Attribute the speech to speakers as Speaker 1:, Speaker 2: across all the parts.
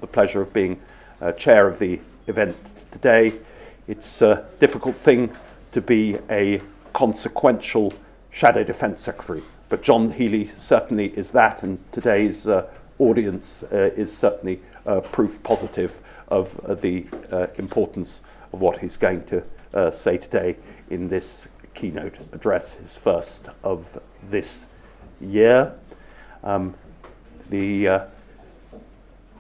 Speaker 1: the pleasure of being chair of the event today. It's a difficult thing to be a consequential Shadow Defence Secretary, but John Healey certainly is that, and today's audience is certainly proof positive of the importance of what he's going to say today in this keynote address, his first of this year. The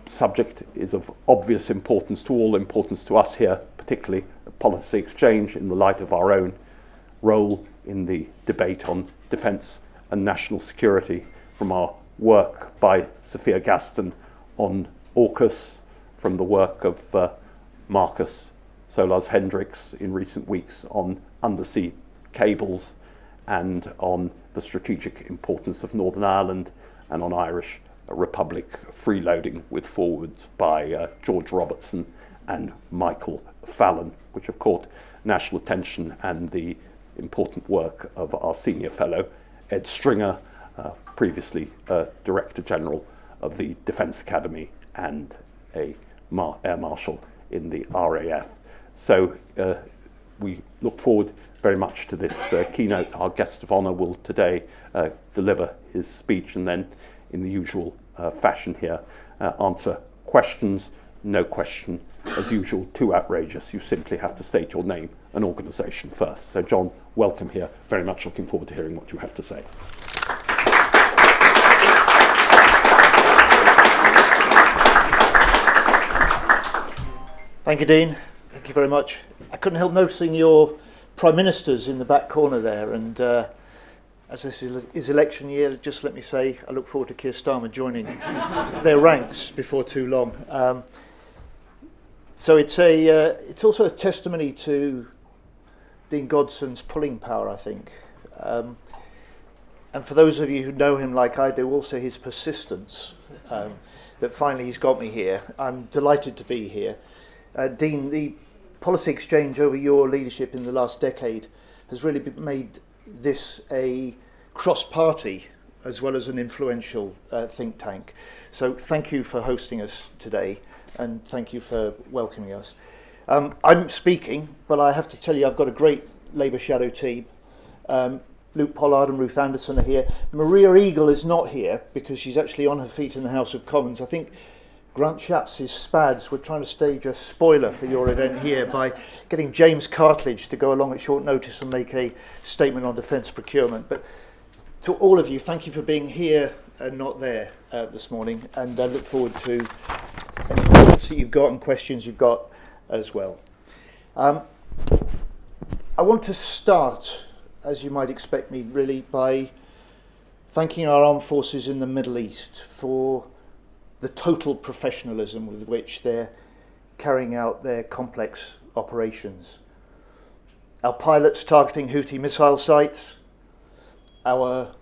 Speaker 1: subject is of obvious importance to all, importance to us here, particularly policy exchange in the light of our own role in the debate on defence and national security, from our work by Sophia Gaston on AUKUS, from the work of Marcus Solars Hendricks in recent weeks on undersea cables, and on the strategic importance of Northern Ireland, and on Irish Republic freeloading with forwards by George Robertson and Michael Fallon, which have caught national attention, and the important work of our senior fellow, Ed Stringer, previously Director General of the Defence Academy and a Air Marshal in the RAF. So we look forward very much to this keynote. Our guest of honour will today deliver his speech, and then in the usual fashion here answer questions. No question, as usual, too outrageous. You simply have to state your name and organisation first. So John, welcome here. Very much looking forward to hearing what you have to say.
Speaker 2: Thank you, Dean. Thank you very much. I couldn't help noticing your Prime Ministers in the back corner there, and as this is election year, just let me say I look forward to Keir Starmer joining their ranks before too long. So it's also a testimony to Dean Godson's pulling power, I think. And for those of you who know him like I do, also his persistence, that finally he's got me here. I'm delighted to be here. Dean, the policy exchange over your leadership in the last decade has really made this a cross-party as well as an influential think tank. So thank you for hosting us today, and thank you for welcoming us. I'm speaking, but I have to tell you I've got a great Labour shadow team. Luke Pollard and Ruth Anderson are here. Maria Eagle is not here because she's actually on her feet in the House of Commons. I think Grant Shapps' SPADs were trying to stage a spoiler for your event here by getting James Cartledge to go along at short notice and make a statement on defence procurement. But to all of you, thank you for being here and not there this morning, and I look forward to any comments that you've got and questions you've got as well. I want to start, as you might expect me, really by thanking our armed forces in the Middle East for the total professionalism with which they're carrying out their complex operations. Our pilots targeting Houthi missile sites, our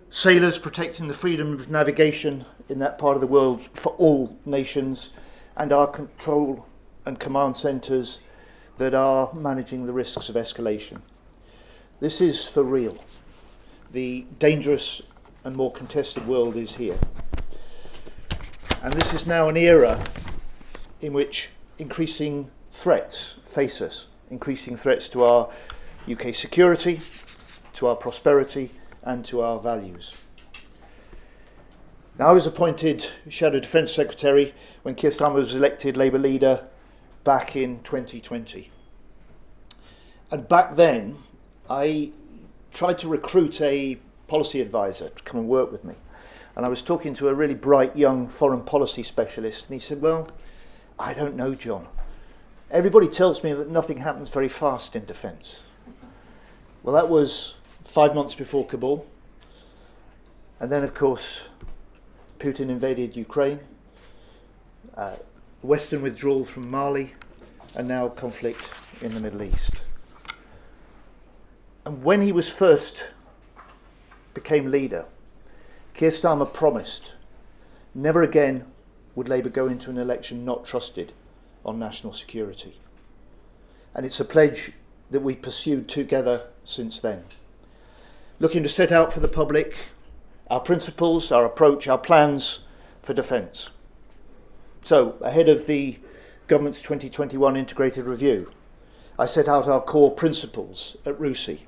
Speaker 2: sailors protecting the freedom of navigation in that part of the world for all nations, and our control and command centres that are managing the risks of escalation. This is for real. The dangerous and more contested world is here. And this is now an era in which increasing threats face us, increasing threats to our UK security, to our prosperity, and to our values. Now, I was appointed Shadow Defence Secretary when Keir Starmer was elected Labour leader back in 2020. And back then, I tried to recruit a policy advisor to come and work with me. And I was talking to a really bright young foreign policy specialist, and he said, well, I don't know, John. Everybody tells me that nothing happens very fast in defence. Well, that was 5 months before Kabul. And then, of course, Putin invaded Ukraine, the Western withdrawal from Mali, and now conflict in the Middle East. And when he was first became leader, Keir Starmer promised never again would Labour go into an election not trusted on national security. And it's a pledge that we pursued together since then. Looking to set out for the public our principles, our approach, our plans for defence. So, ahead of the government's 2021 integrated review, I set out our core principles at RUSI.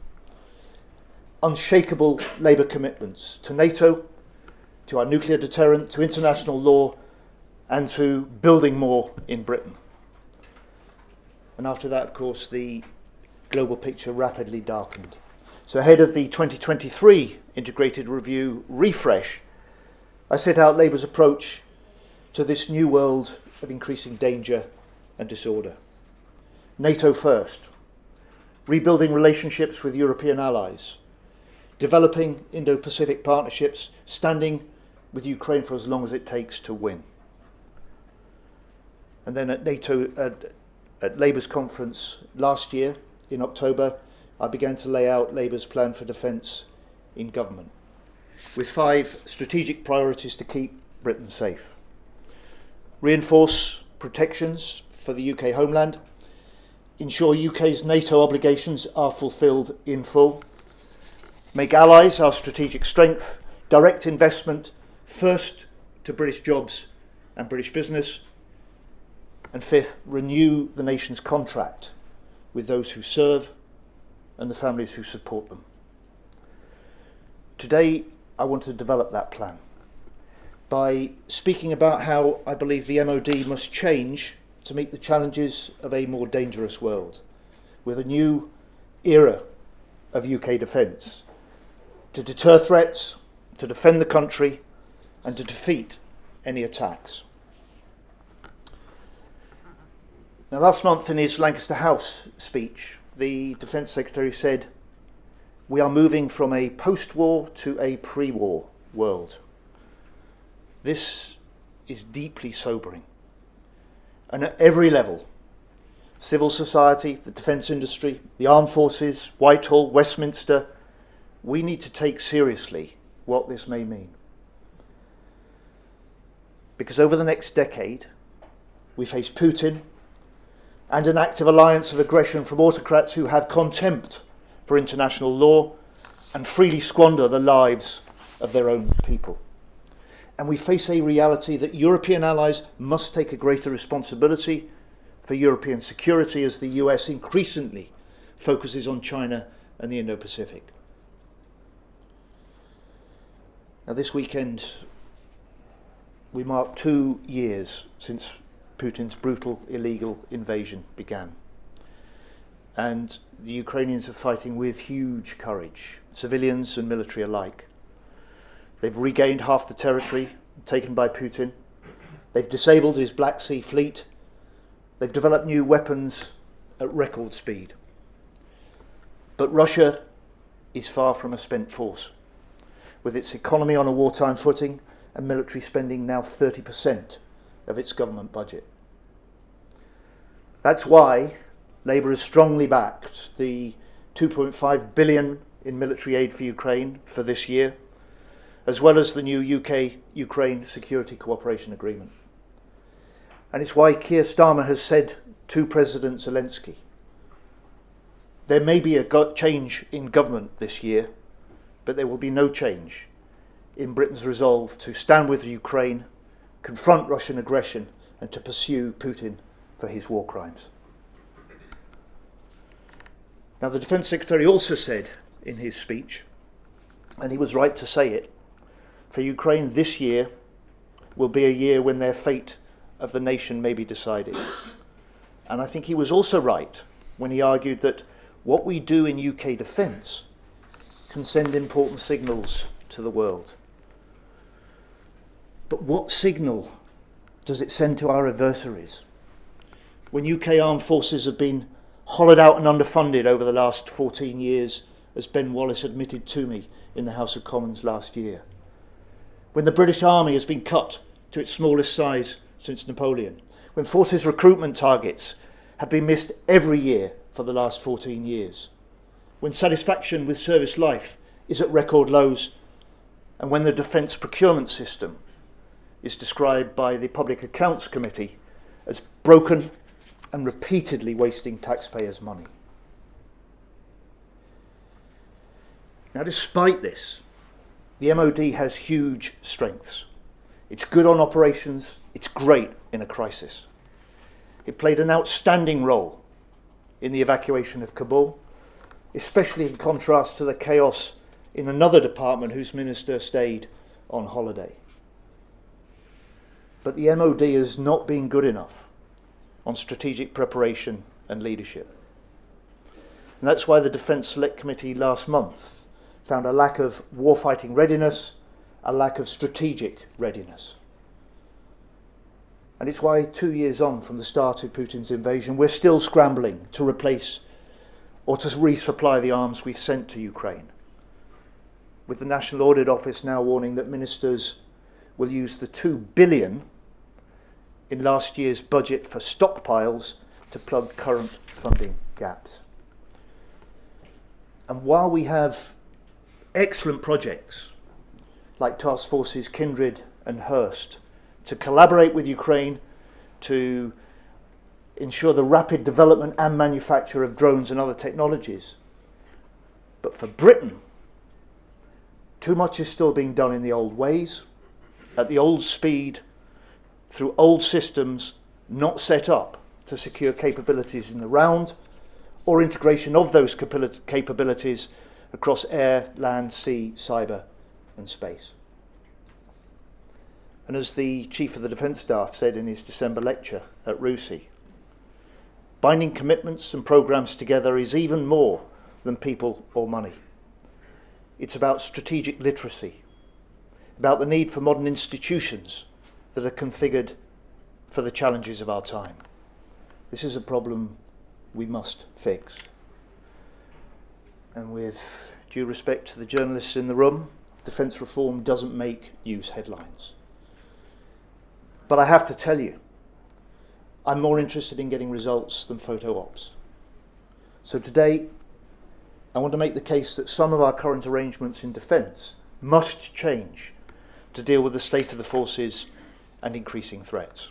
Speaker 2: Unshakable labour commitments to NATO, to our nuclear deterrent, to international law, and to building more in Britain. And after that, of course, the global picture rapidly darkened. So ahead of the 2023 integrated review refresh, I set out Labour's approach to this new world of increasing danger and disorder. NATO first, rebuilding relationships with European allies, developing Indo-Pacific partnerships, standing with Ukraine for as long as it takes to win. And then at Labour's conference last year in October, I began to lay out Labour's plan for defence in government, with 5 strategic priorities to keep Britain safe. Reinforce protections for the UK homeland, ensure UK's NATO obligations are fulfilled in full, make allies our strategic strength, direct investment first to British jobs and British business, and 5th, renew the nation's contract with those who serve and the families who support them. Today, I want to develop that plan by speaking about how I believe the MOD must change to meet the challenges of a more dangerous world, with a new era of UK defence, to deter threats, to defend the country, and to defeat any attacks. Now, last month in his Lancaster House speech, the Defence Secretary said, "We are moving from a post-war to a pre-war world." This is deeply sobering. And at every level, civil society, the defence industry, the armed forces, Whitehall, Westminster, we need to take seriously what this may mean. Because over the next decade, we face Putin and an active alliance of aggression from autocrats who have contempt for international law and freely squander the lives of their own people. And we face a reality that European allies must take a greater responsibility for European security as the US increasingly focuses on China and the Indo-Pacific. Now, this weekend, we mark 2 years since Putin's brutal, illegal invasion began. And the Ukrainians are fighting with huge courage, civilians and military alike. They've regained half the territory taken by Putin. They've disabled his Black Sea fleet. They've developed new weapons at record speed. But Russia is far from a spent force, with its economy on a wartime footing and military spending now 30% of its government budget. That's why Labour has strongly backed the $2.5 billion in military aid for Ukraine for this year, as well as the new UK-Ukraine Security Cooperation Agreement. And it's why Keir Starmer has said to President Zelensky, there may be a change in government this year, but there will be no change in Britain's resolve to stand with Ukraine, confront Russian aggression, and to pursue Putin for his war crimes. Now, the Defence Secretary also said in his speech, and he was right to say it, for Ukraine this year will be a year when their fate of the nation may be decided. And I think he was also right when he argued that what we do in UK defence can send important signals to the world. But what signal does it send to our adversaries? When UK armed forces have been hollowed out and underfunded over the last 14 years, as Ben Wallace admitted to me in the House of Commons last year. When the British Army has been cut to its smallest size since Napoleon. When forces recruitment targets have been missed every year for the last 14 years. When satisfaction with service life is at record lows, and when the defence procurement system is described by the Public Accounts Committee as broken and repeatedly wasting taxpayers' money. Now, despite this, the MOD has huge strengths. It's good on operations It's great in a crisis. It played an outstanding role in the evacuation of Kabul, especially in contrast to the chaos in another department whose minister stayed on holiday. But the MOD has not been good enough on strategic preparation and leadership. And that's why the Defence Select Committee last month found a lack of warfighting readiness, a lack of strategic readiness. And it's why 2 years on from the start of Putin's invasion, we're still scrambling to replace or to resupply the arms we've sent to Ukraine, with the National Audit Office now warning that ministers will use the $2 billion in last year's budget for stockpiles to plug current funding gaps. And while we have excellent projects like Task Forces Kindred and Hurst to collaborate with Ukraine to ensure the rapid development and manufacture of drones and other technologies, but for Britain, too much is still being done in the old ways, at the old speed, through old systems not set up to secure capabilities in the round, or integration of those capabilities across air, land, sea, cyber and space. And as the Chief of the Defence Staff said in his December lecture at RUSI, binding commitments and programmes together is even more than people or money. It's about strategic literacy, about the need for modern institutions that are configured for the challenges of our time. This is a problem we must fix. And with due respect to the journalists in the room, defence reform doesn't make news headlines. But I have to tell you, I'm more interested in getting results than photo ops. So today, I want to make the case that some of our current arrangements in defence must change to deal with the state of the forces and increasing threats.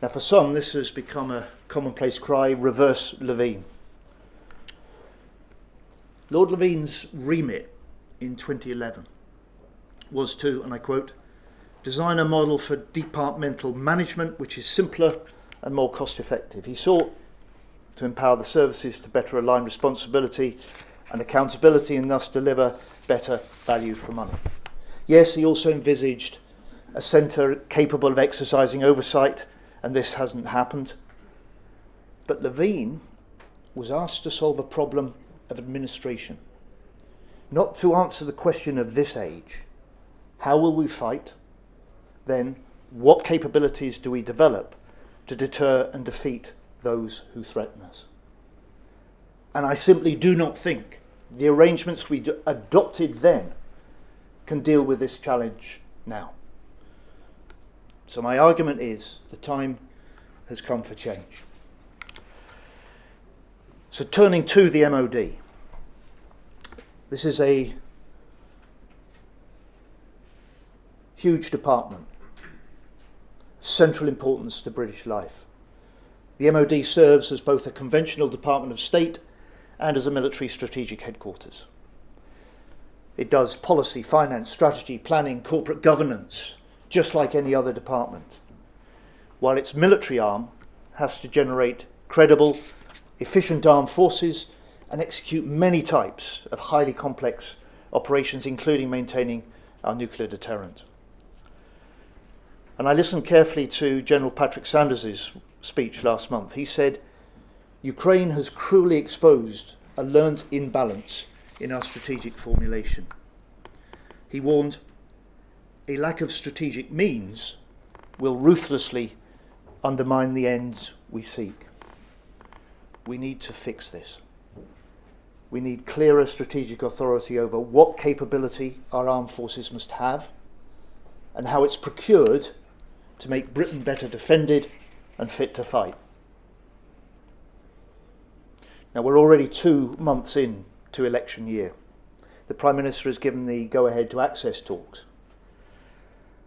Speaker 2: Now, for some, this has become a commonplace cry: reverse Levine. Lord Levine's remit in 2011 was to, and I quote, design a model for departmental management which is simpler and more cost-effective. He sought to empower the services to better align responsibility and accountability and thus deliver better value for money. Yes, he also envisaged a centre capable of exercising oversight, and this hasn't happened. But Levine was asked to solve a problem of administration, not to answer the question of this age: how will we fight? Then, what capabilities do we develop to deter and defeat those who threaten us? And I simply do not think the arrangements we adopted then can deal with this challenge now. So my argument is the time has come for change. So turning to the MOD, this is a huge department, central importance to British life. The MOD serves as both a conventional Department of State and as a military strategic headquarters. It does policy, finance, strategy, planning, corporate governance, just like any other department, while its military arm has to generate credible, efficient armed forces and execute many types of highly complex operations, including maintaining our nuclear deterrent. And I listened carefully to General Patrick Sanders' speech last month. He said, Ukraine has cruelly exposed a learned imbalance in our strategic formulation. He warned, a lack of strategic means will ruthlessly undermine the ends we seek. We need to fix this. We need clearer strategic authority over what capability our armed forces must have and how it's procured to make Britain better defended and fit to fight. Now, we're already 2 months in to election year. The Prime Minister has given the go-ahead to access talks.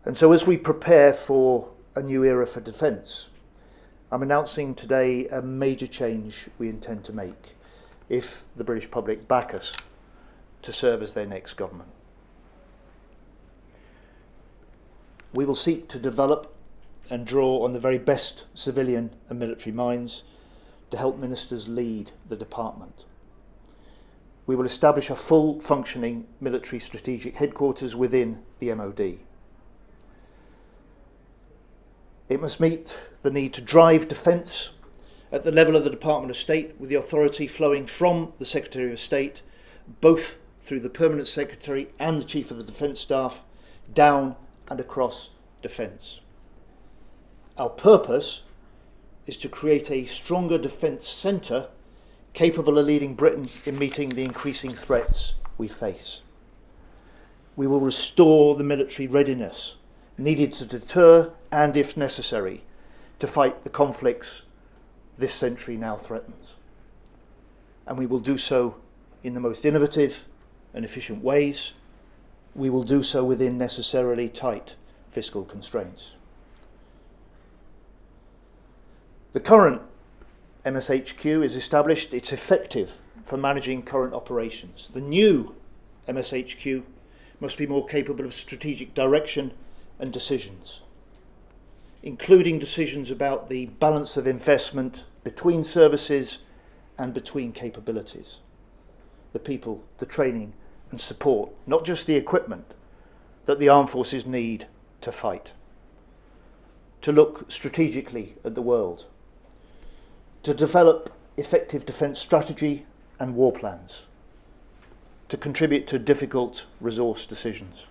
Speaker 2: And so as we prepare for a new era for defence, I'm announcing today a major change we intend to make if the British public back us to serve as their next government. We will seek to develop and draw on the very best civilian and military minds to help ministers lead the department. We will establish a full functioning military strategic headquarters within the MOD. It must meet the need to drive defence at the level of the Department of State, with the authority flowing from the Secretary of State, both through the Permanent Secretary and the Chief of the Defence Staff, down and across defence. Our purpose is to create a stronger defence centre capable of leading Britain in meeting the increasing threats we face. We will restore the military readiness needed to deter and, if necessary, to fight the conflicts this century now threatens. And we will do so in the most innovative and efficient ways. We will do so within necessarily tight fiscal constraints. The current MSHQ is established. It's effective for managing current operations. The new MSHQ must be more capable of strategic direction and decisions, including decisions about the balance of investment between services and between capabilities, the people, the training and support, not just the equipment, that the armed forces need to fight, to look strategically at the world, to develop effective defence strategy and war plans, to contribute to difficult resource decisions.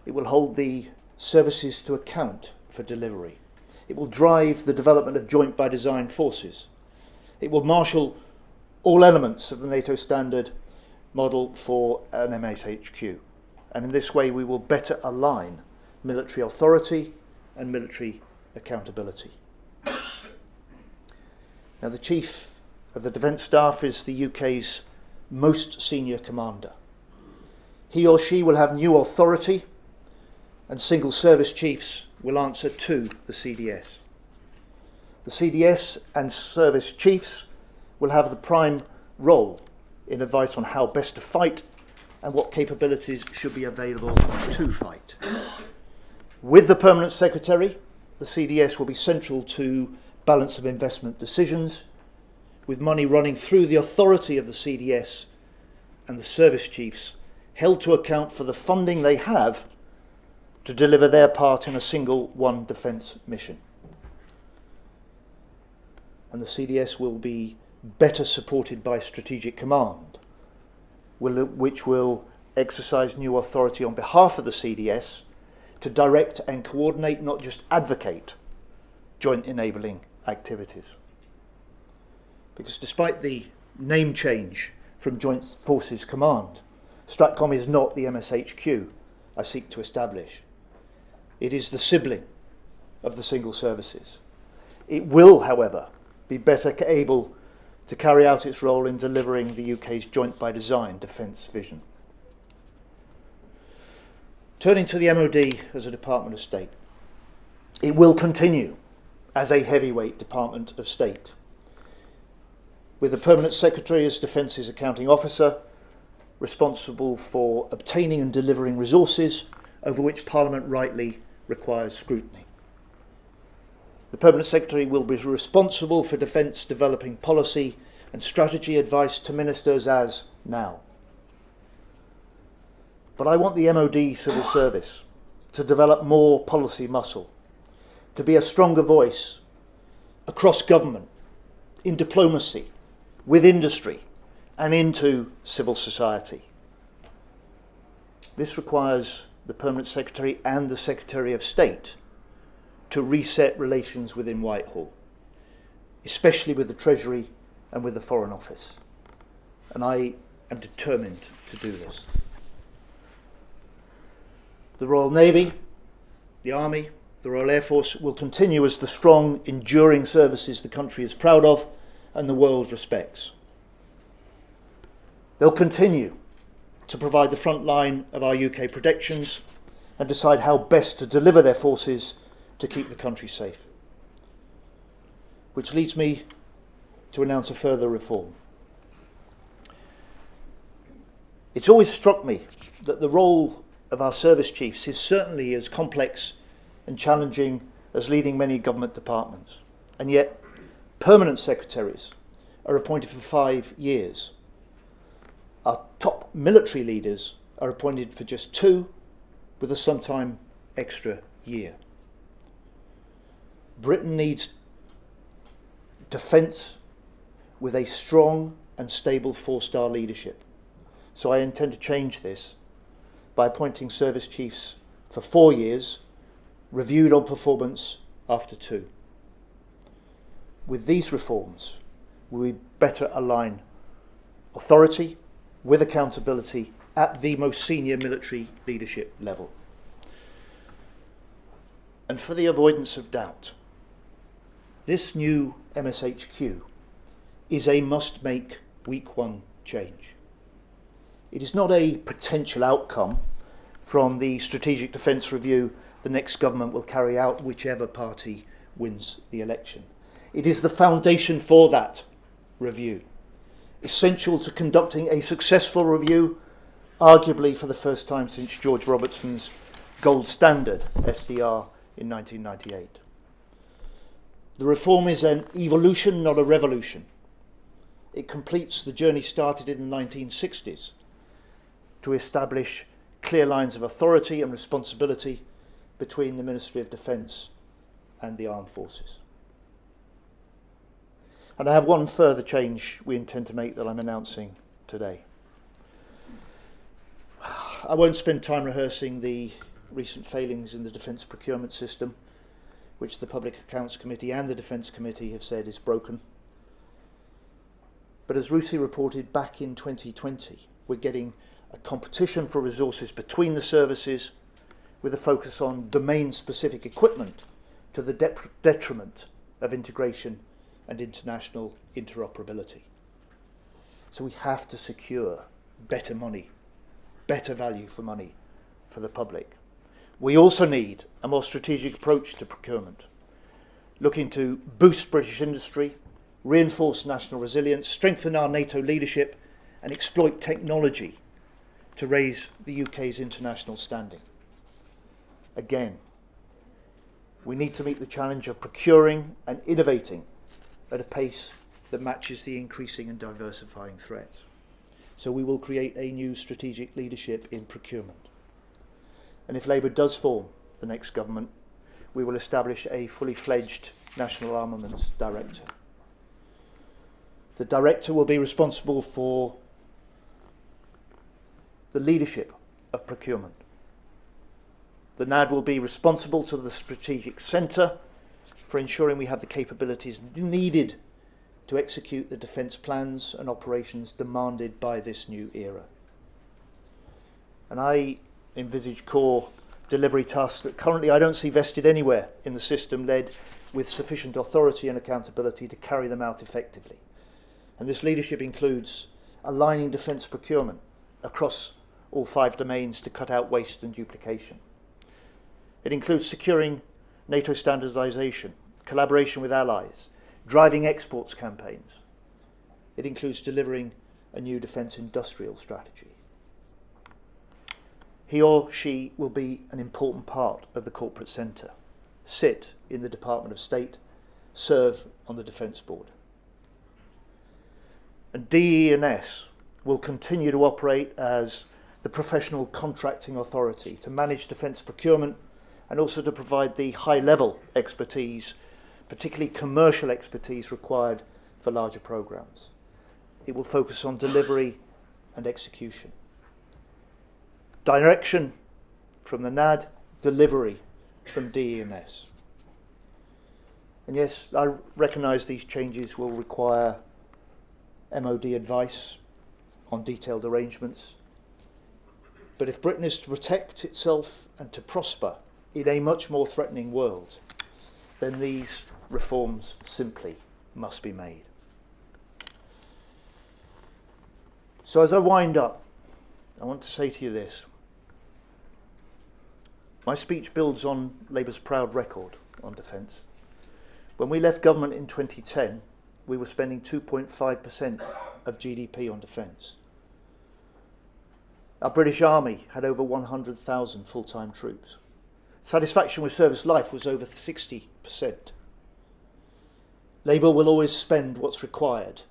Speaker 2: It will hold the services to account for delivery. It will drive the development of joint by design forces. It will marshal all elements of the NATO standard model for an MSHQ. And in this way we will better align military authority and military accountability. Now, the Chief of the Defence Staff is the UK's most senior commander. He or she will have new authority, and single service chiefs will answer to the CDS. The CDS and service chiefs will have the prime role in advice on how best to fight and what capabilities should be available to fight. With the Permanent Secretary, the CDS will be central to balance of investment decisions, with money running through the authority of the CDS and the service chiefs held to account for the funding they have to deliver their part in a single one defence mission. And the CDS will be better supported by Strategic Command, which will exercise new authority on behalf of the CDS to direct and coordinate, not just advocate, joint enabling activities. Because despite the name change from Joint Forces Command, STRATCOM is not the MSHQ I seek to establish. It is the sibling of the single services. It will, however, be better able to carry out its role in delivering the UK's joint by design defence vision. Turning to the MOD as a Department of State, it will continue as a heavyweight Department of State, with the Permanent Secretary as Defence's accounting officer, responsible for obtaining and delivering resources over which Parliament rightly requires scrutiny. The Permanent Secretary will be responsible for Defence developing policy and strategy advice to ministers as now. But I want the MOD civil service to develop more policy muscle, to be a stronger voice across government, in diplomacy, with industry, and into civil society. This requires the Permanent Secretary and the Secretary of State to reset relations within Whitehall, especially with the Treasury and with the Foreign Office. And I am determined to do this. The Royal Navy, the Army, the Royal Air Force will continue as the strong, enduring services the country is proud of and the world respects. They'll continue to provide the front line of our UK protections and decide how best to deliver their forces to keep the country safe. Which leads me to announce a further reform. It's always struck me that the role of our service chiefs is certainly as complex and challenging as leading many government departments. And yet, permanent secretaries are appointed for 5 years. Our top military leaders are appointed for just 2, with a sometime extra year. Britain needs defence with a strong and stable 4-star leadership. So I intend to change this by appointing service chiefs for 4 years, reviewed on performance after 2. With these reforms, we better align authority with accountability at the most senior military leadership level. And for the avoidance of doubt, this new MSHQ is a must-make week 1 change. It is not a potential outcome from the strategic defence review the next government will carry out, whichever party wins the election. It is the foundation for that review, essential to conducting a successful review, arguably for the first time since George Robertson's gold standard SDR in 1998. The reform is an evolution, not a revolution. It completes the journey started in the 1960s to establish clear lines of authority and responsibility between the Ministry of Defence and the Armed Forces. And I have one further change we intend to make that I'm announcing today. I won't spend time rehearsing the recent failings in the defence procurement system, which the Public Accounts Committee and the Defence Committee have said is broken. But as Rusi reported back in 2020, we're getting a competition for resources between the services with a focus on domain-specific equipment to the detriment of integration and international interoperability. So we have to secure better money, better value for money for the public. We also need a more strategic approach to procurement, looking to boost British industry, reinforce national resilience, strengthen our NATO leadership, and exploit technology to raise the UK's international standing. Again, we need to meet the challenge of procuring and innovating at a pace that matches the increasing and diversifying threats. So we will create a new strategic leadership in procurement. And if Labour does form the next government, we will establish a fully fledged National Armaments Director. The Director will be responsible for the leadership of procurement. The NAD will be responsible to the strategic centre for ensuring we have the capabilities needed to execute the defence plans and operations demanded by this new era. And I envisage core delivery tasks that currently I don't see vested anywhere in the system, led with sufficient authority and accountability to carry them out effectively. And this leadership includes aligning defence procurement across all 5 domains to cut out waste and duplication. It includes securing NATO standardisation, collaboration with allies, driving exports campaigns. It includes delivering a new defence industrial strategy. He or she will be an important part of the corporate centre, sit in the Department of State, serve on the Defence Board. And DE&S will continue to operate as the professional contracting authority to manage defence procurement and also to provide the high-level expertise, particularly commercial expertise required for larger programmes. It will focus on delivery and execution. Direction from the NAD, delivery from DE&S. And yes, I recognise these changes will require MOD advice on detailed arrangements. But if Britain is to protect itself and to prosper in a much more threatening world, then these reforms simply must be made. So as I wind up, I want to say to you this. My speech builds on Labour's proud record on defence. When we left government in 2010, we were spending 2.5% of GDP on defence. Our British Army had over 100,000 full-time troops. Satisfaction with service life was over 60%. Labour will always spend what's required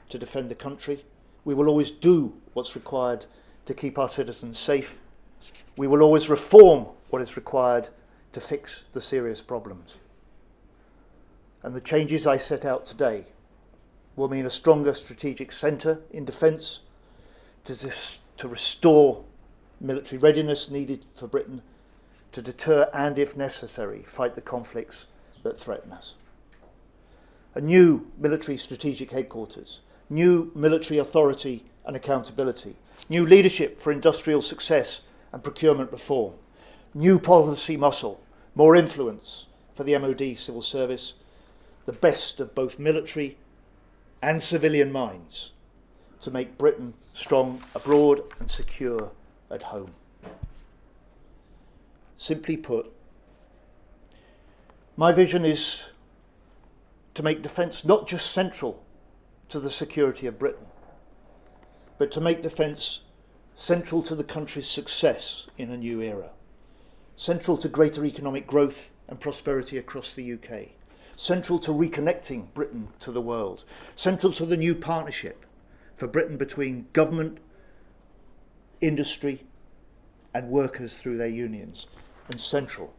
Speaker 2: to defend the country. We will always do what's required to keep our citizens safe. We will always reform what is required to fix the serious problems. And the changes I set out today will mean a stronger strategic centre in defence to restore military readiness needed for Britain to deter and, if necessary, fight the conflicts that threaten us. A new military strategic headquarters, new military authority and accountability, new leadership for industrial success and procurement reform, new policy muscle, more influence for the MOD civil service, the best of both military and civilian minds to make Britain strong abroad and secure at home. Simply put, my vision is to make defence not just central to the security of Britain, but to make defence central to the country's success in a new era, central to greater economic growth and prosperity across the UK, central to reconnecting Britain to the world, central to the new partnership for Britain between government, industry and workers through their unions, and central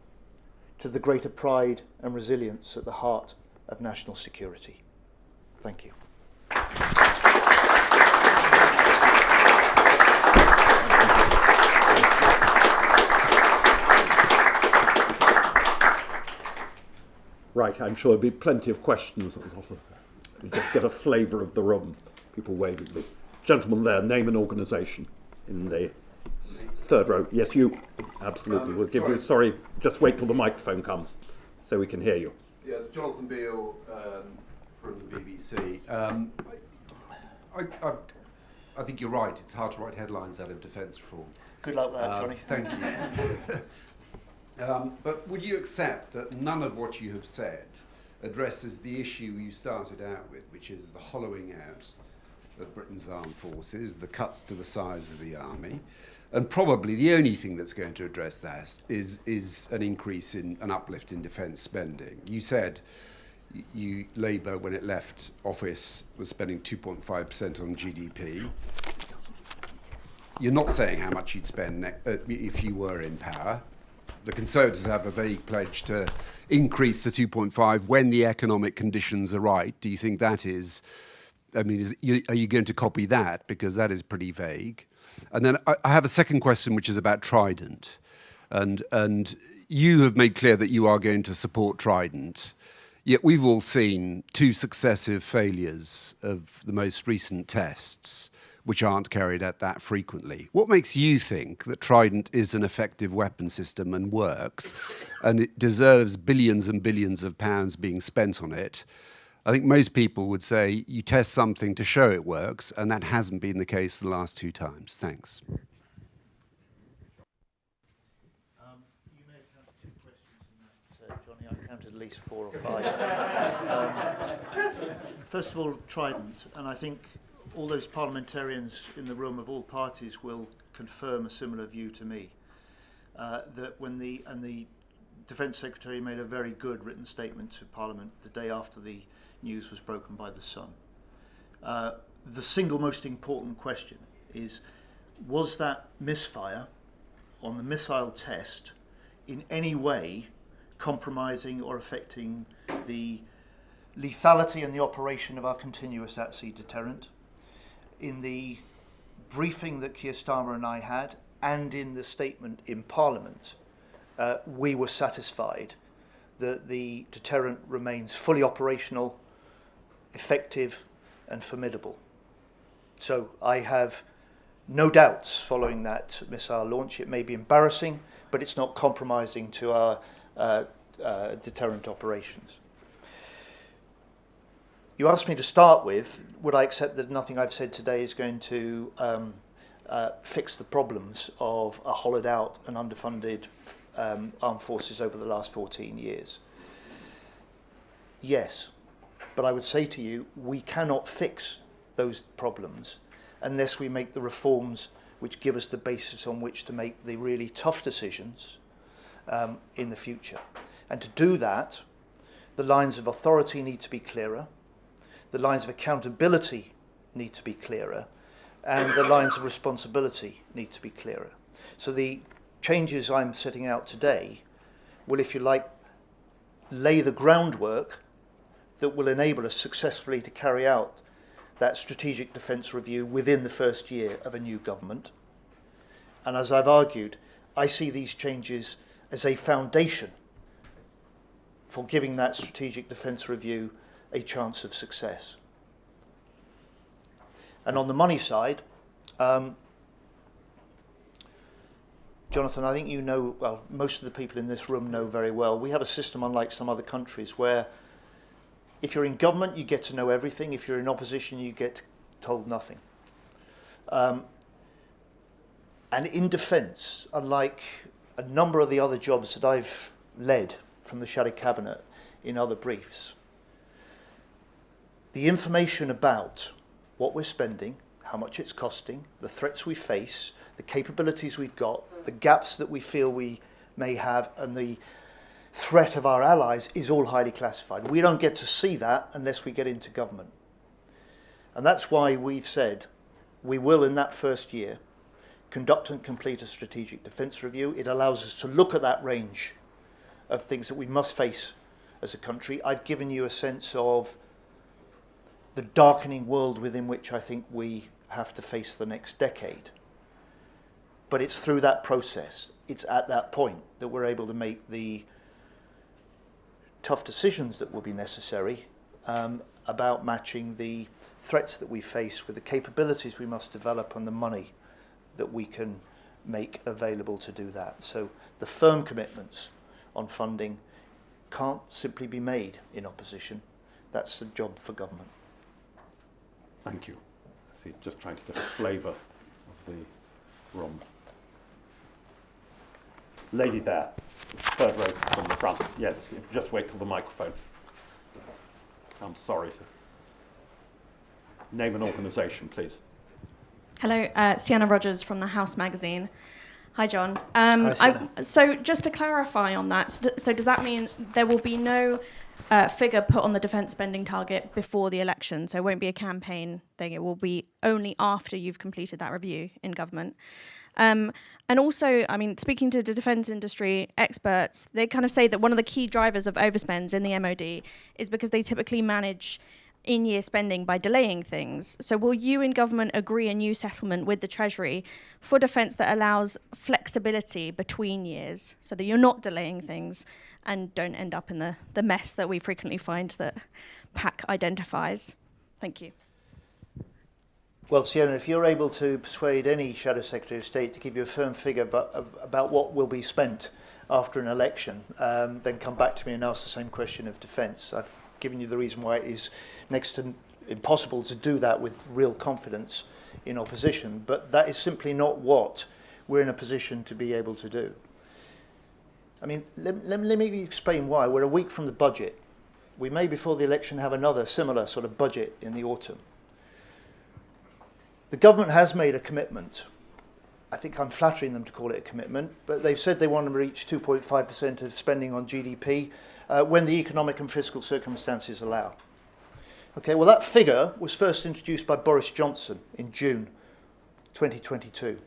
Speaker 2: to the greater pride and resilience at the heart of national security. Thank you.
Speaker 1: Right, I'm sure there'll be plenty of questions. We just get a flavour of the room. People waving. The gentleman there, name and organisation in the third row. Yes, you. Absolutely. We'll give you. Sorry, just wait till the microphone comes so we can hear you.
Speaker 3: Yeah, it's Jonathan Beale from the BBC. I think you're right. It's hard to write headlines out of defence reform.
Speaker 2: Good luck with that, Johnny.
Speaker 3: Thank you. But would you accept that none of what you have said addresses the issue you started out with, which is the hollowing out of Britain's armed forces, the cuts to the size of the army, and probably the only thing that's going to address that is an increase in an uplift in defence spending. You said Labour, when it left office, was spending 2.5% on GDP. You're not saying how much you'd spend if you were in power. The Conservatives have a vague pledge to increase to 2.5 when the economic conditions are right. Do you think that is, I mean, are you going to copy that? Because that is pretty vague. And then I have a second question, which is about Trident. And you have made clear that you are going to support Trident. Yet we've all seen two successive failures of the most recent tests, which aren't carried out that frequently. What makes you think that Trident is an effective weapon system and works, and it deserves billions and billions of pounds being spent on it? I think most people would say you test something to show it works, and that hasn't been the case the last two times. Thanks.
Speaker 2: You may have counted two questions in that, Johnny. I counted at least 4 or 5. First of all, Trident, and I think all those parliamentarians in the room of all parties will confirm a similar view to me. That when the Defence Secretary made a very good written statement to Parliament the day after the news was broken by the Sun. The single most important question is, was that misfire on the missile test in any way compromising or affecting the lethality and the operation of our continuous at-sea deterrent? In the briefing that Keir Starmer and I had, and in the statement in Parliament, we were satisfied that the deterrent remains fully operational, effective and formidable. So I have no doubts following that missile launch. It may be embarrassing, but it's not compromising to our deterrent operations. You asked me to start with, would I accept that nothing I've said today is going to fix the problems of a hollowed out and underfunded armed forces over the last 14 years? Yes, but I would say to you, we cannot fix those problems unless we make the reforms which give us the basis on which to make the really tough decisions in the future. And to do that, the lines of authority need to be clearer, the lines of accountability need to be clearer, and the lines of responsibility need to be clearer. So the changes I'm setting out today will, if you like, lay the groundwork that will enable us successfully to carry out that strategic defence review within the first year of a new government. And as I've argued, I see these changes as a foundation for giving that strategic defence review a chance of success. And on the money side, Jonathan, I think you know, well, most of the people in this room know very well, we have a system unlike some other countries where if you're in government, you get to know everything. If you're in opposition, you get told nothing. And in defence, unlike a number of the other jobs that I've led from the Shadow Cabinet in other briefs, the information about what we're spending, how much it's costing, the threats we face, the capabilities we've got, the gaps that we feel we may have, and the threat of our allies is all highly classified. We don't get to see that unless we get into government. And that's why we've said we will, in that first year, conduct and complete a strategic defence review. It allows us to look at that range of things that we must face as a country. I've given you a sense of the darkening world within which I think we have to face the next decade. But it's through that process, it's at that point that we're able to make the tough decisions that will be necessary about matching the threats that we face with the capabilities we must develop and the money that we can make available to do that. So the firm commitments on funding can't simply be made in opposition. That's a job for government.
Speaker 1: Thank you. I see, just trying to get a flavour of the room. Lady there, third row from the front. Yes, just wait till the microphone. I'm sorry. Name and organisation, please.
Speaker 4: Hello, Sienna Rogers from the House magazine. Hi, John.
Speaker 2: Hi, Sienna.
Speaker 4: So just to clarify on that, so does that mean there will be no figure put on the defence spending target before the election? So it won't be a campaign thing. It will be only after you've completed that review in government. And also, I mean, speaking to the defence industry experts, they kind of say that one of the key drivers of overspends in the MOD is because they typically manage in-year spending by delaying things. So will you in government agree a new settlement with the Treasury for defence that allows flexibility between years so that you're not delaying things and don't end up in the mess that we frequently find that PAC identifies? Thank you.
Speaker 2: Well, Sienna, if you're able to persuade any Shadow Secretary of State to give you a firm figure about what will be spent after an election, then come back to me and ask the same question of defence. I've given you the reason why it is next to impossible to do that with real confidence in opposition, but that is simply not what we're in a position to be able to do. I mean, let me explain why. We're a week from the budget. We may, before the election, have another similar sort of budget in the autumn. The government has made a commitment. I think I'm flattering them to call it a commitment, but they've said they want to reach 2.5% of spending on GDP when the economic and fiscal circumstances allow. Okay, well, that figure was first introduced by Boris Johnson in June 2022.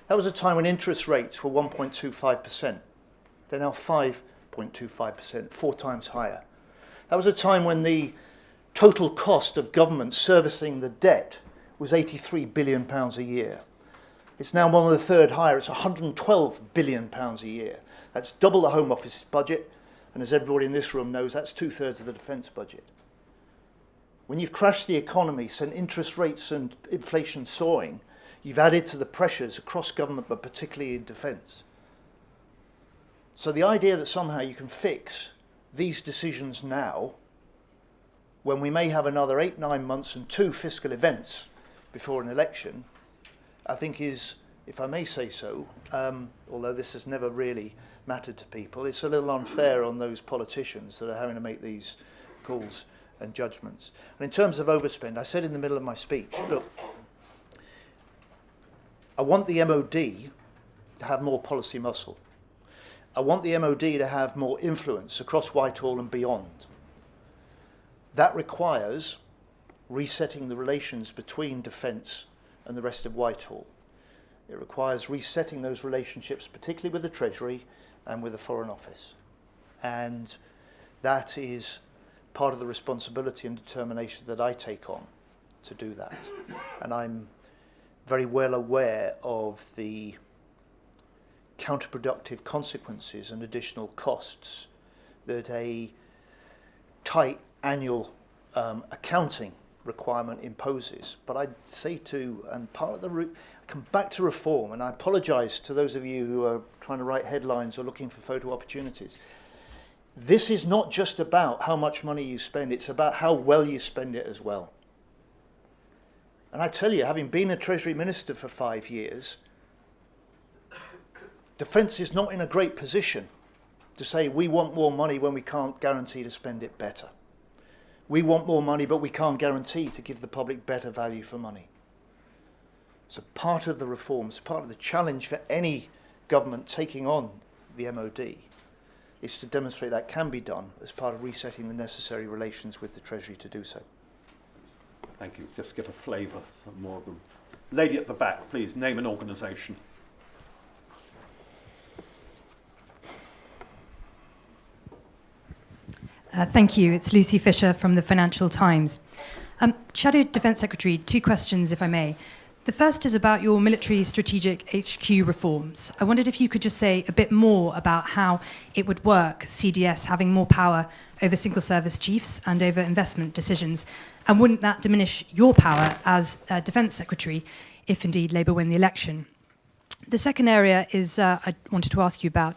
Speaker 2: That was a time when interest rates were 1.25%. They're now 5.25%, 4 times higher. That was a time when the total cost of government servicing the debt was £83 billion a year. It's now more than a third higher. It's £112 billion a year. That's double the Home Office's budget, and as everybody in this room knows, that's 2/3 of the defence budget. When you've crashed the economy, sent interest rates and inflation soaring, you've added to the pressures across government, but particularly in defence. So the idea that somehow you can fix these decisions now, when we may have another 8-9 months and 2 fiscal events before an election, I think is, if I may say so, although this has never really mattered to people, it's a little unfair on those politicians that are having to make these calls and judgments. And in terms of overspend, I said in the middle of my speech, look, I want the MOD to have more policy muscle. I want the MOD to have more influence across Whitehall and beyond. That requires resetting the relations between defence and the rest of Whitehall. It requires resetting those relationships, particularly with the Treasury and with the Foreign Office. And that is part of the responsibility and determination that I take on to do that. And I'm very well aware of the counterproductive consequences and additional costs that a tight annual accounting requirement imposes. But I'd say too, and part of the route, come back to reform, and I apologise to those of you who are trying to write headlines or looking for photo opportunities. This is not just about how much money you spend, it's about how well you spend it as well. And I tell you, having been a Treasury Minister for 5 years, Defence is not in a great position to say we want more money when we can't guarantee to spend it better. We want more money, but we can't guarantee to give the public better value for money. So part of the reforms, part of the challenge for any government taking on the MOD is to demonstrate that can be done as part of resetting the necessary relations with the Treasury to do so.
Speaker 1: Thank you. Just get a flavour, some more of them. Lady at the back, please, name and organisation.
Speaker 5: Thank you. It's Lucy Fisher from the Financial Times. Shadow Defence Secretary, 2 questions, if I may. The first is about your military strategic HQ reforms. I wondered if you could just say a bit more about how it would work, CDS having more power over single service chiefs and over investment decisions, and wouldn't that diminish your power as Defence Secretary if indeed Labour win the election? The second area is I wanted to ask you about.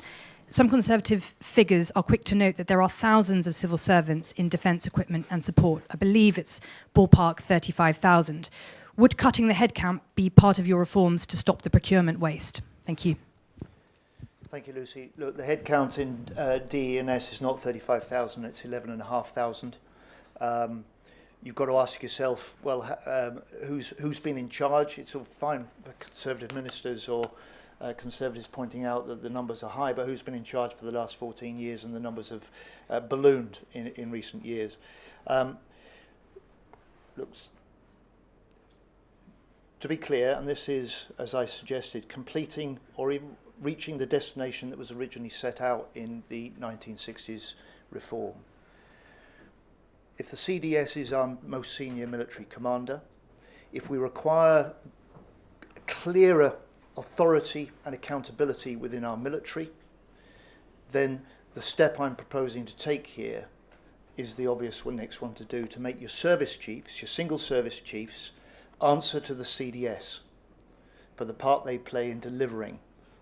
Speaker 5: Some Conservative figures are quick to note that there are thousands of civil servants in defence equipment and support. I believe it's ballpark 35,000. Would cutting the headcount be part of your reforms to stop the procurement waste? Thank you.
Speaker 2: Thank you, Lucy. Look, the headcount in DE&S is not 35,000, it's 11,500. You've got to ask yourself, well, who's been in charge? It's all fine for Conservative ministers or Conservatives pointing out that the numbers are high, but who's been in charge for the last 14 years, and the numbers have ballooned in recent years. Looks, to be clear, and this is, as I suggested, completing or even reaching the destination that was originally set out in the 1960s reform. If the CDS is our most senior military commander, if we require clearer authority and accountability within our military, then the step I'm proposing to take here is the obvious next one to do, to make your service chiefs, your single service chiefs, answer to the CDS for the part they play in delivering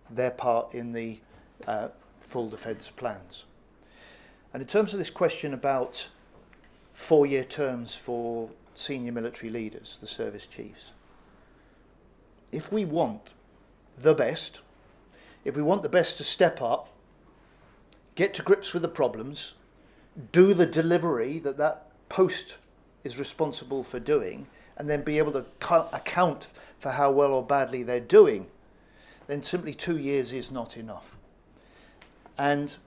Speaker 2: their part in the full defence plans. And in terms of this question about 4-year terms for senior military leaders, the service chiefs, if we want the best, if we want the best to step up, get to grips with the problems, do the delivery that that post is responsible for doing, and then be able to account for how well or badly they're doing, then simply 2 years is not enough. And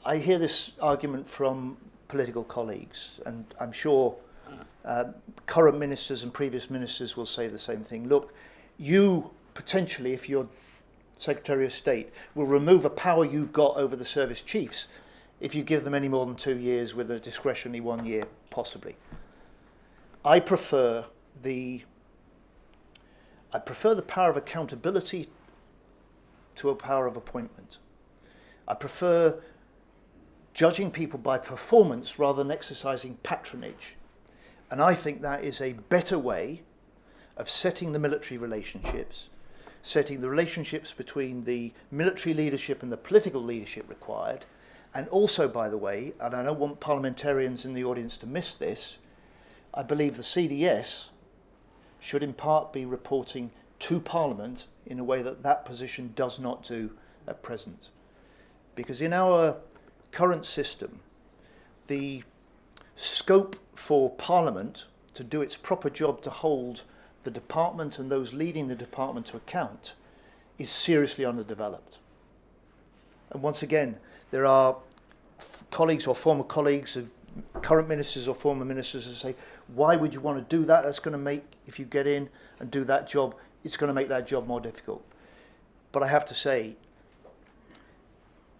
Speaker 2: I hear this argument from political colleagues, and I'm sure current ministers and previous ministers will say the same thing. Look, you potentially, if you're Secretary of State, will remove a power you've got over the service chiefs if you give them any more than 2 years with a discretionary 1 year, possibly. I prefer the power of accountability to a power of appointment. I prefer judging people by performance rather than exercising patronage. And I think that is a better way of setting the military relationships, setting the relationships between the military leadership and the political leadership required. And also, by the way, and I don't want parliamentarians in the audience to miss this, I believe the CDS should in part be reporting to Parliament in a way that that position does not do at present. Because in our current system, the scope for Parliament to do its proper job to hold the department and those leading the department to account is seriously underdeveloped. And once again, there are colleagues or former colleagues of current ministers or former ministers who say, why would you want to do that? That's going to make, if you get in and do that job, it's going to make that job more difficult. But I have to say,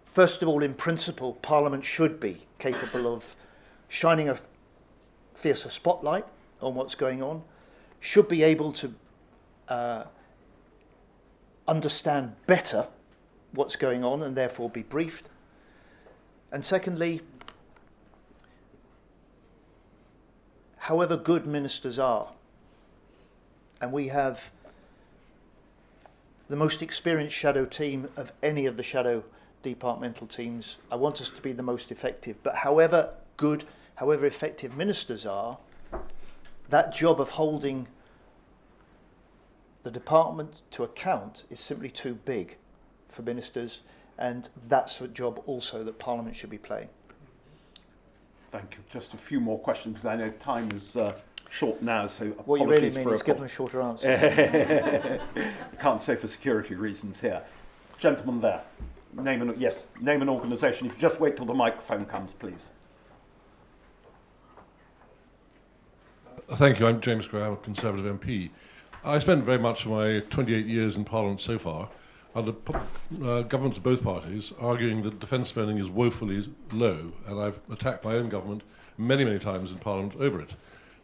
Speaker 2: first of all, in principle, Parliament should be capable of shining a fiercer spotlight on what's going on, should be able to understand better what's going on and therefore be briefed. And secondly, however good ministers are, and we have the most experienced shadow team of any of the shadow departmental teams, I want us to be the most effective. But however good, however effective ministers are, that job of holding the department to account is simply too big for ministers, and that's a job also that Parliament should be playing.
Speaker 1: Thank you. Just a few more questions, because I know time is short now, so
Speaker 2: what you really mean is give them a shorter answer.
Speaker 1: I can't say for security reasons here. Gentleman there, name an organisation. If you just wait till the microphone comes, please.
Speaker 6: Thank you. I'm James Gray. I'm a Conservative MP. I spent very much of my 28 years in Parliament so far under governments of both parties arguing that defence spending is woefully low, and I've attacked my own government many, many times in Parliament over it.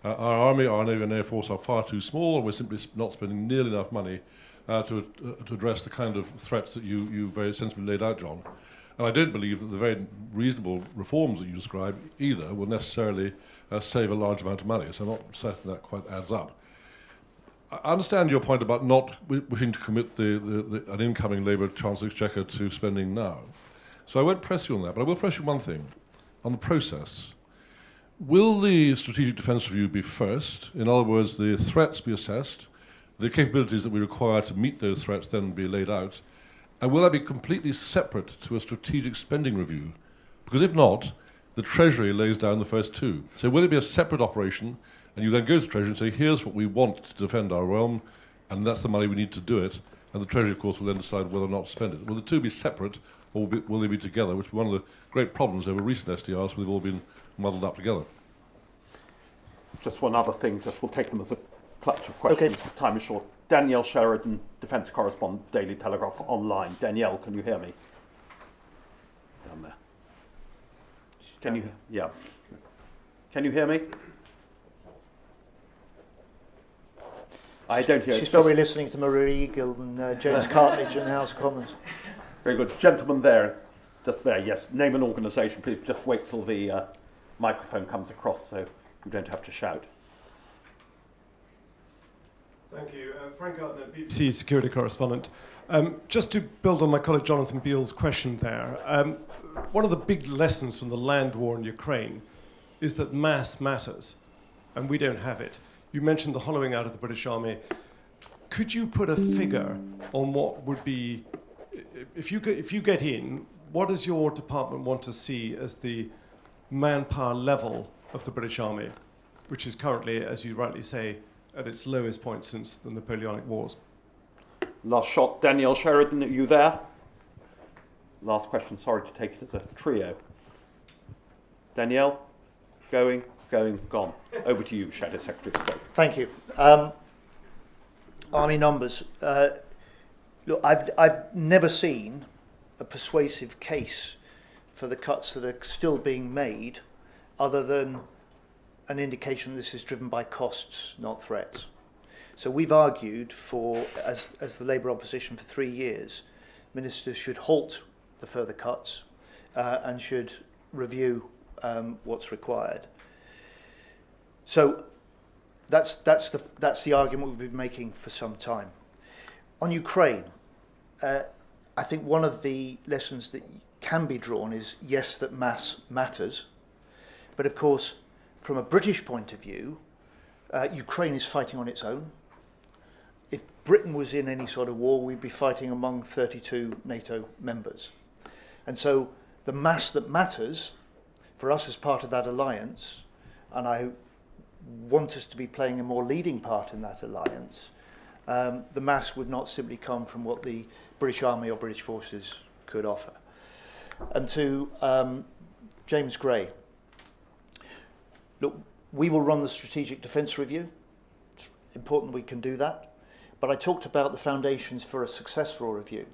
Speaker 6: Our Army, our Navy and Air Force are far too small, and we're simply not spending nearly enough money to address the kind of threats that you very sensibly laid out, John. And I don't believe that the very reasonable reforms that you describe either will necessarily save a large amount of money, so I'm not certain that quite adds up. I understand your point about not wishing to commit an incoming Labour Chancellor Exchequer to spending now. So I won't press you on that, but I will press you one thing, on the process. Will the Strategic Defence Review be first? In other words, the threats be assessed, the capabilities that we require to meet those threats then be laid out, and will that be completely separate to a strategic spending review? Because if not, the Treasury lays down the first two. So will it be a separate operation, and you then go to the Treasury and say, here's what we want to defend our realm, and that's the money we need to do it, and the Treasury, of course, will then decide whether or not to spend it. Will the two be separate, or will they be together, which is one of the great problems over recent SDRs, where they've all been muddled up together?
Speaker 1: Just one other thing, we'll take them as a clutch of questions, because time is short. Danielle Sheridan, Defence Correspondent, Daily Telegraph Online. Danielle, can you hear me? Down there. Can you? Yeah. Can you hear me? I don't hear.
Speaker 2: She's probably listening to Marie Eagle and James Cartledge in the House of Commons.
Speaker 1: Very good. Gentleman there, just there, yes. Name an organisation, please. Just wait till the microphone comes across so you don't have to shout.
Speaker 7: Thank you. Frank Gardner, BBC security correspondent. Just to build on my colleague Jonathan Beale's question there, one of the big lessons from the land war in Ukraine is that mass matters, and we don't have it. You mentioned the hollowing out of the British Army. Could you put a figure on what would be, if you get in, what does your department want to see as the manpower level of the British Army, which is currently, as you rightly say, at its lowest point since the Napoleonic Wars?
Speaker 1: Last shot. Danielle Sheridan, are you there? Last question. Sorry to take it as a trio. Danielle, going, gone. Over to you, Shadow Secretary of State.
Speaker 2: Thank you. Army numbers. Look, I've never seen a persuasive case for the cuts that are still being made, other than an indication this is driven by costs, not threats. So we've argued for, as the Labour opposition for 3 years, ministers should halt the further cuts and should review what's required. So that's the argument we've been making for some time. On Ukraine, I think one of the lessons that can be drawn is, yes, that mass matters, but of course, from a British point of view, Ukraine is fighting on its own. If Britain was in any sort of war, we'd be fighting among 32 NATO members. And so the mass that matters for us as part of that alliance, and I want us to be playing a more leading part in that alliance, the mass would not simply come from what the British Army or British forces could offer. And to James Gray, look, we will run the Strategic Defence Review. It's important we can do that. But I talked about the foundations for a successful review.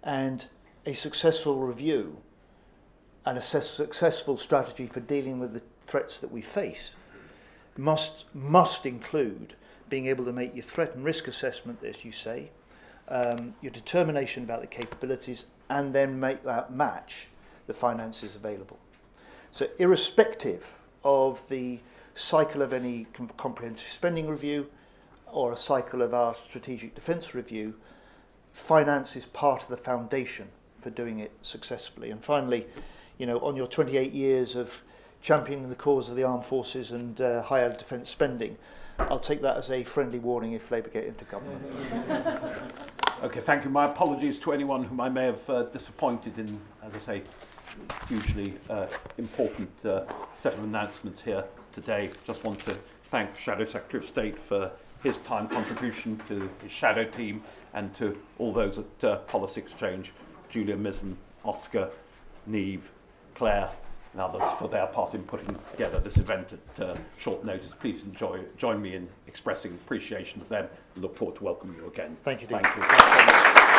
Speaker 2: And a successful review and a successful strategy for dealing with the threats that we face must include being able to make your threat and risk assessment, as you say, your determination about the capabilities, and then make that match the finances available. So irrespective of the cycle of any comprehensive spending review or a cycle of our strategic defence review, finance is part of the foundation for doing it successfully. And finally, you know, on your 28 years of championing the cause of the armed forces and higher defence spending, I'll take that as a friendly warning if Labour get into government.
Speaker 1: Okay, thank you. My apologies to anyone whom I may have disappointed in, as I say, hugely important set of announcements here today. Just want to thank Shadow Secretary of State for his time contribution, to his shadow team, and to all those at Policy Exchange, Julia Mizzen, Oscar, Neve, Claire, and others for their part in putting together this event at short notice. Please join me in expressing appreciation of them, and look forward to welcoming you again.
Speaker 2: Thank you, Dean.
Speaker 1: Thank you.